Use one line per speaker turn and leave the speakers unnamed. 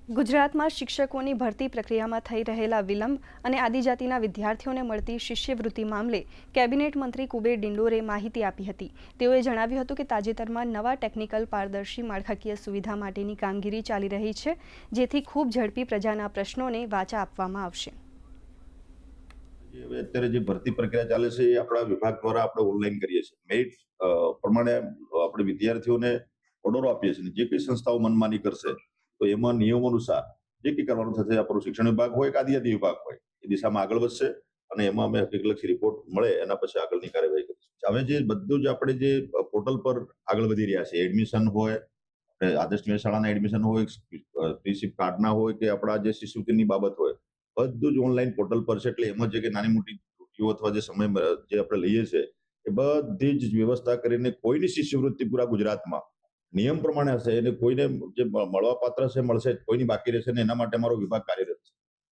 ગુજરાતમાં શિક્ષકોની ભરતી પ્રક્રિયામાં થઈ રહેલા વિલંબ અને આદિજાતિના વિદ્યાર્થીઓને મળતી શિષ્યવૃત્તિ મામલે કેબિનેટ મંત્રી કુબેર ડિંડોરે માહિતી આપી હતી। તેઓએ જણાવ્યું હતું કે તાજેતરમાં નવા ટેકનિકલ પારદર્શી માળખાકીય સુવિધા માટેની કામગીરી ચાલી રહી છે, જેથી ખૂબ ઝડપી પ્રજાના પ્રશ્નોને વાચા આપવામાં આવશે।
અત્યારે જે ભરતી પ્રક્રિયા ચાલે છે એ આપણા વિભાગ દ્વારા આપણે ઓનલાઈન કરીએ છીએ। મેરિટ પ્રમાણે આપણે વિદ્યાર્થીઓને ઓર્ડરો આપીએ છીએ। જે કઈ સંસ્થાઓ મનમાની કરશે તો એમાં નિયમો અનુસાર જે કંઈ કરવાનું થશે, આપણું શિક્ષણ વિભાગ હોય કે આદિજાતિ વિભાગ હોય એ દિશામાં આગળ વધશે અને એમાં અમે હકીકતલક્ષી રિપોર્ટ મળે એના પછી આગળની કાર્યવાહી કરીશું। હવે જે બધું જ આપણે જે પોર્ટલ પર આગળ વધી રહ્યા છે, એડમિશન હોય, આદર્શ શાળાના એડમિશન હોય, ફ્રીશીપ કાર્ડના હોય કે આપણા જે શિષ્યવૃત્તિની બાબત હોય, બધું જ ઓનલાઈન પોર્ટલ પર છે। એટલે એમાં જે કે નાની મોટી ત્રુટીઓ અથવા જે સમય જે આપણે લઈએ છીએ એ બધી જ વ્યવસ્થા કરીને કોઈની શિષ્યવૃત્તિ પૂરા ગુજરાતમાં નિયમ પ્રમાણે હશે, એને કોઈને જે મળવા પાત્ર છે મળશે, કોઈની બાકી રહેશે ને એના માટે અમારો વિભાગ કાર્યરત